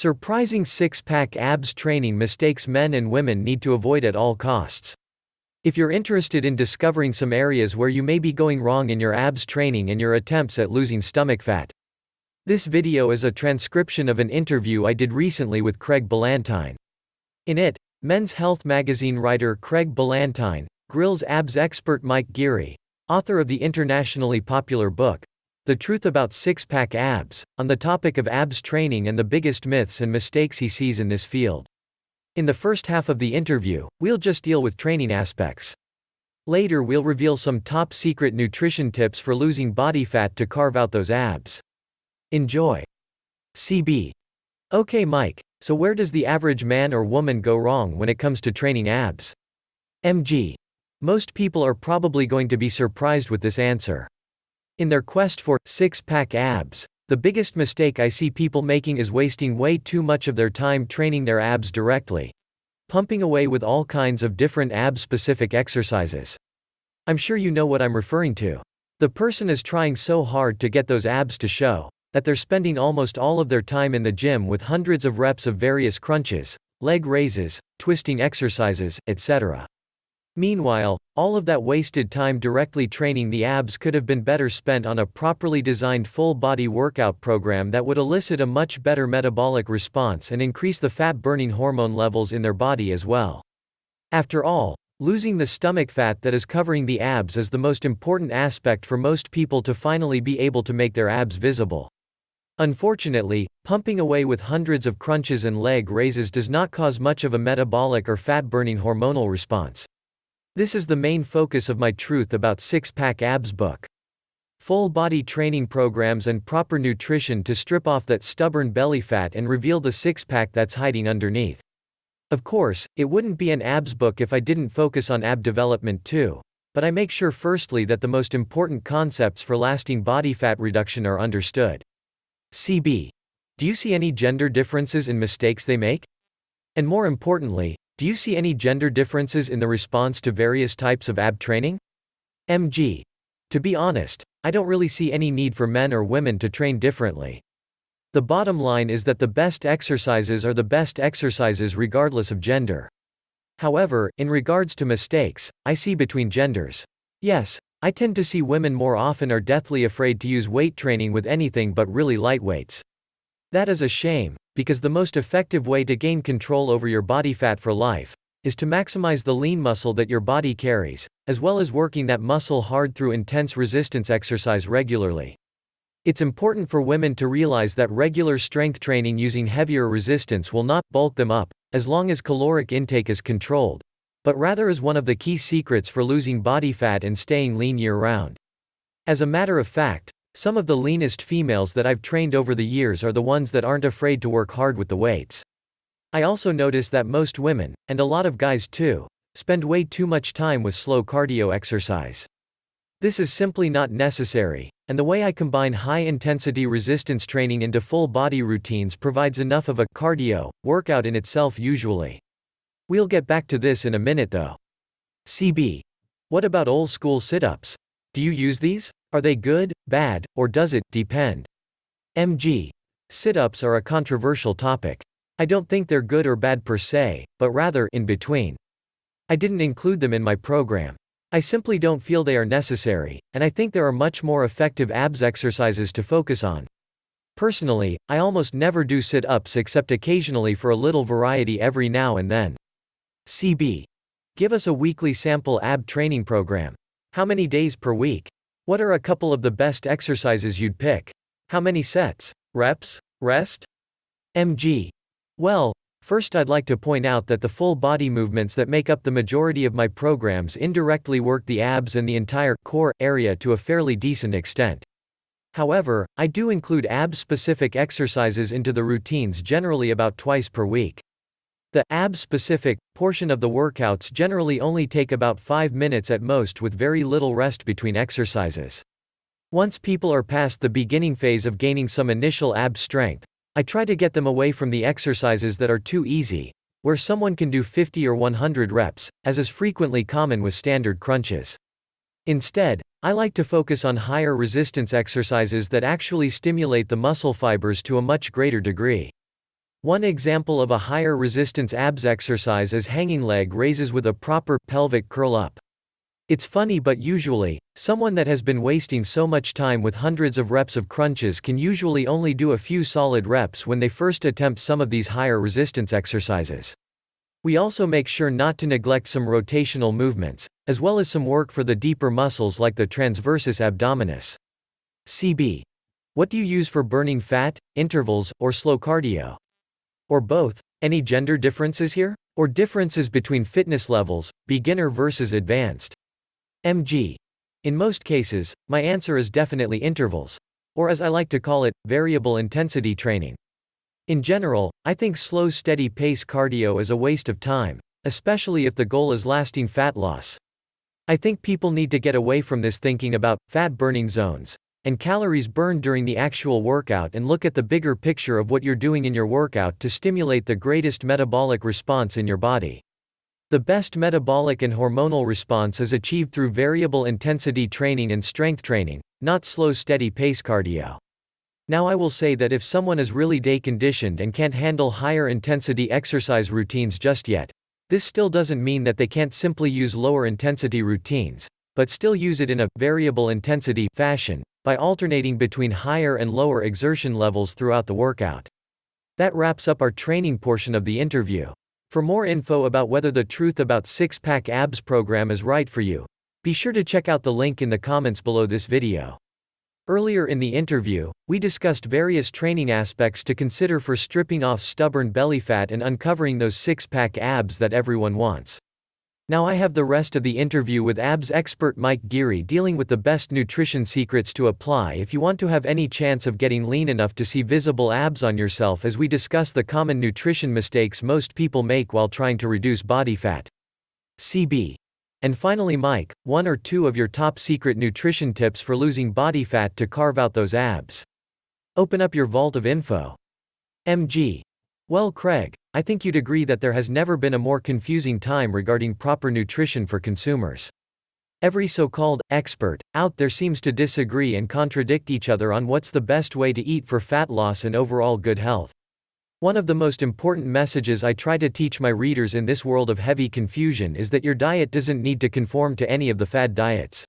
Surprising six-pack abs training mistakes men and women need to avoid at all costs. If you're interested in discovering some areas where you may be going wrong in your abs training and your attempts at losing stomach fat, this video is a transcription of an interview I did recently with Craig Ballantyne. In it, Men's Health magazine writer Craig Ballantyne grills Abs-Expert Mike Geary, author of the internationally popular book, The Truth About Six-Pack Abs, on the topic of abs training and the biggest myths and mistakes he sees in this field. In the first half of the interview, we'll just deal with training aspects. Later we'll reveal some top-secret nutrition tips for losing body fat to carve out those abs. Enjoy. CB. Okay Mike, so where does the average man or woman go wrong when it comes to training abs? MG. Most people are probably going to be surprised with this answer. In their quest for six-pack abs, the biggest mistake I see people making is wasting way too much of their time training their abs directly, pumping away with all kinds of different abs-specific exercises. I'm sure you know what I'm referring to. The person is trying so hard to get those abs to show that they're spending almost all of their time in the gym with hundreds of reps of various crunches, leg raises, twisting exercises, etc. Meanwhile, all of that wasted time directly training the abs could have been better spent on a properly designed full-body workout program that would elicit a much better metabolic response and increase the fat-burning hormone levels in their body as well. After all, losing the stomach fat that is covering the abs is the most important aspect for most people to finally be able to make their abs visible. Unfortunately, pumping away with hundreds of crunches and leg raises does not cause much of a metabolic or fat-burning hormonal response. This is the main focus of my Truth About Six-Pack Abs book. Full-body training programs and proper nutrition to strip off that stubborn belly fat and reveal the six-pack that's hiding underneath. Of course, it wouldn't be an abs book if I didn't focus on ab development too, but I make sure firstly that the most important concepts for lasting body fat reduction are understood. CB. Do you see any gender differences in mistakes they make? And more importantly, do you see any gender differences in the response to various types of ab training? MG. To be honest, I don't really see any need for men or women to train differently. The bottom line is that the best exercises are the best exercises regardless of gender. However, in regards to mistakes, I see between genders. Yes, I tend to see women more often are deathly afraid to use weight training with anything but really light weights. That is a shame, because the most effective way to gain control over your body fat for life is to maximize the lean muscle that your body carries, as well as working that muscle hard through intense resistance exercise regularly. It's important for women to realize that regular strength training using heavier resistance will not bulk them up, as long as caloric intake is controlled, but rather is one of the key secrets for losing body fat and staying lean year-round. As a matter of fact, some of the leanest females that I've trained over the years are the ones that aren't afraid to work hard with the weights. I also notice that most women, and a lot of guys too, spend way too much time with slow cardio exercise. This is simply not necessary, and the way I combine high-intensity resistance training into full-body routines provides enough of a cardio workout in itself usually. We'll get back to this in a minute though. CB. What about old-school sit-ups? Do you use these? Are they good, bad, or does it depend? MG. Sit-ups are a controversial topic. I don't think they're good or bad per se, but rather in between. I didn't include them in my program. I simply don't feel they are necessary, and I think there are much more effective abs exercises to focus on. Personally, I almost never do sit-ups except occasionally for a little variety every now and then. CB. Give us a weekly sample ab training program. How many days per week? What are a couple of the best exercises you'd pick? How many sets? Reps? Rest? MG. Well, first I'd like to point out that the full body movements that make up the majority of my programs indirectly work the abs and the entire core area to a fairly decent extent. However, I do include abs-specific exercises into the routines generally about twice per week. The abs-specific portion of the workouts generally only take about 5 minutes at most with very little rest between exercises. Once people are past the beginning phase of gaining some initial ab strength, I try to get them away from the exercises that are too easy, where someone can do 50 or 100 reps, as is frequently common with standard crunches. Instead, I like to focus on higher resistance exercises that actually stimulate the muscle fibers to a much greater degree. One example of a higher resistance abs exercise is hanging leg raises with a proper pelvic curl up. It's funny, but usually, someone that has been wasting so much time with hundreds of reps of crunches can usually only do a few solid reps when they first attempt some of these higher resistance exercises. We also make sure not to neglect some rotational movements, as well as some work for the deeper muscles like the transversus abdominis. CB. What do you use for burning fat, intervals, or slow cardio? Or both? Any gender differences here? Or differences between fitness levels, beginner versus advanced? MG. In most cases, my answer is definitely intervals. Or as I like to call it, variable intensity training. In general, I think slow steady pace cardio is a waste of time, especially if the goal is lasting fat loss. I think people need to get away from this thinking about fat burning zones and calories burned during the actual workout and look at the bigger picture of what you're doing in your workout to stimulate the greatest metabolic response in your body. The best metabolic and hormonal response is achieved through variable intensity training and strength training, not slow steady pace cardio. Now I will say that if someone is really day conditioned and can't handle higher intensity exercise routines just yet, this still doesn't mean that they can't simply use lower intensity routines, but still use it in a variable intensity fashion, by alternating between higher and lower exertion levels throughout the workout. That wraps up our training portion of the interview. For more info about whether the Truth About Six-Pack Abs program is right for you, be sure to check out the link in the comments below this video. Earlier in the interview, we discussed various training aspects to consider for stripping off stubborn belly fat and uncovering those six-pack abs that everyone wants. Now I have the rest of the interview with Abs-Expert Mike Geary dealing with the best nutrition secrets to apply if you want to have any chance of getting lean enough to see visible abs on yourself, as we discuss the common nutrition mistakes most people make while trying to reduce body fat. CB. And finally, Mike, one or two of your top secret nutrition tips for losing body fat to carve out those abs. Open up your vault of info. MG. Well, Craig, I think you'd agree that there has never been a more confusing time regarding proper nutrition for consumers. Every so-called expert out there seems to disagree and contradict each other on what's the best way to eat for fat loss and overall good health. One of the most important messages I try to teach my readers in this world of heavy confusion is that your diet doesn't need to conform to any of the fad diets.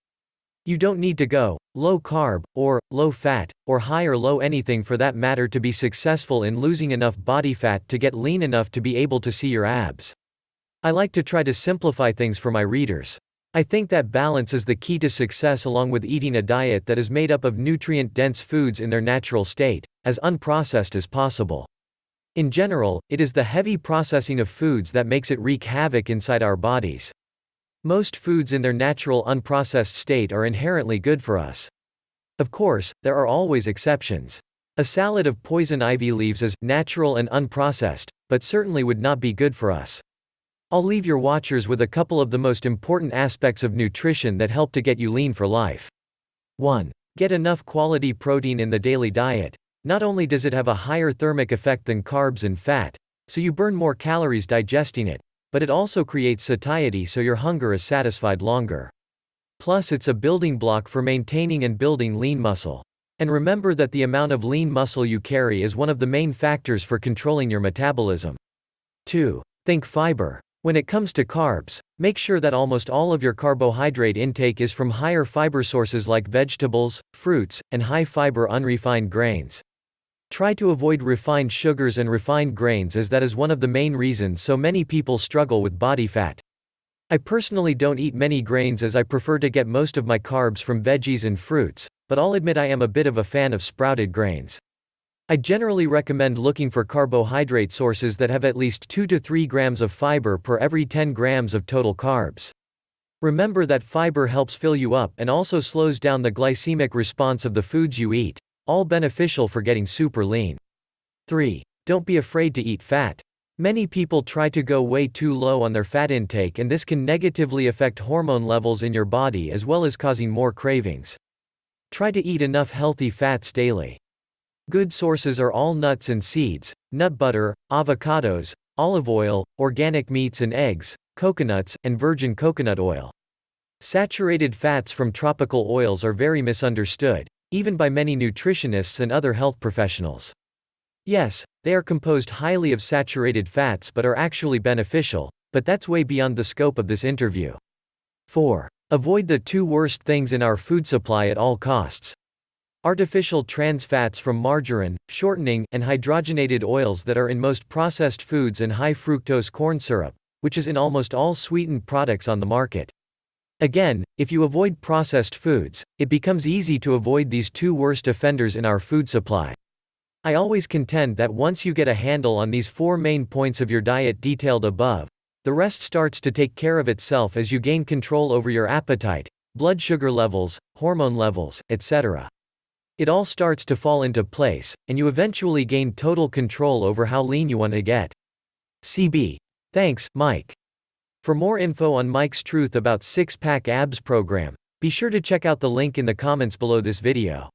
You don't need to go low carb, or low fat, or high or low anything for that matter to be successful in losing enough body fat to get lean enough to be able to see your abs. I like to try to simplify things for my readers. I think that balance is the key to success, along with eating a diet that is made up of nutrient-dense foods in their natural state, as unprocessed as possible. In general, it is the heavy processing of foods that makes it wreak havoc inside our bodies. Most foods in their natural unprocessed state are inherently good for us. Of course, there are always exceptions. A salad of poison ivy leaves is natural and unprocessed, but certainly would not be good for us. I'll leave your watchers with a couple of the most important aspects of nutrition that help to get you lean for life. 1. Get enough quality protein in the daily diet. Not only does it have a higher thermic effect than carbs and fat, so you burn more calories digesting it, but it also creates satiety, so your hunger is satisfied longer. Plus, it's a building block for maintaining and building lean muscle. And remember that the amount of lean muscle you carry is one of the main factors for controlling your metabolism. 2. Think fiber. When it comes to carbs, make sure that almost all of your carbohydrate intake is from higher fiber sources like vegetables, fruits, and high-fiber unrefined grains. Try to avoid refined sugars and refined grains, as that is one of the main reasons so many people struggle with body fat. I personally don't eat many grains, as I prefer to get most of my carbs from veggies and fruits, but I'll admit I am a bit of a fan of sprouted grains. I generally recommend looking for carbohydrate sources that have at least 2 to 3 grams of fiber per every 10 grams of total carbs. Remember that fiber helps fill you up and also slows down the glycemic response of the foods you eat, all beneficial for getting super lean. 3. Don't be afraid to eat fat. Many people try to go way too low on their fat intake, and this can negatively affect hormone levels in your body as well as causing more cravings. Try to eat enough healthy fats daily. Good sources are all nuts and seeds, nut butter, avocados, olive oil, organic meats and eggs, coconuts, and virgin coconut oil. Saturated fats from tropical oils are very misunderstood, even by many nutritionists and other health professionals. Yes, they are composed highly of saturated fats but are actually beneficial, but that's way beyond the scope of this interview. 4. Avoid the 2 worst things in our food supply at all costs. Artificial trans fats from margarine, shortening, and hydrogenated oils that are in most processed foods and high fructose corn syrup, which is in almost all sweetened products on the market. Again, if you avoid processed foods, it becomes easy to avoid these 2 worst offenders in our food supply. I always contend that once you get a handle on these 4 main points of your diet detailed above, the rest starts to take care of itself as you gain control over your appetite, blood sugar levels, hormone levels, etc. It all starts to fall into place, and you eventually gain total control over how lean you want to get. CB. Thanks, Mike. For more info on Mike's Truth About Six-Pack Abs program, be sure to check out the link in the comments below this video.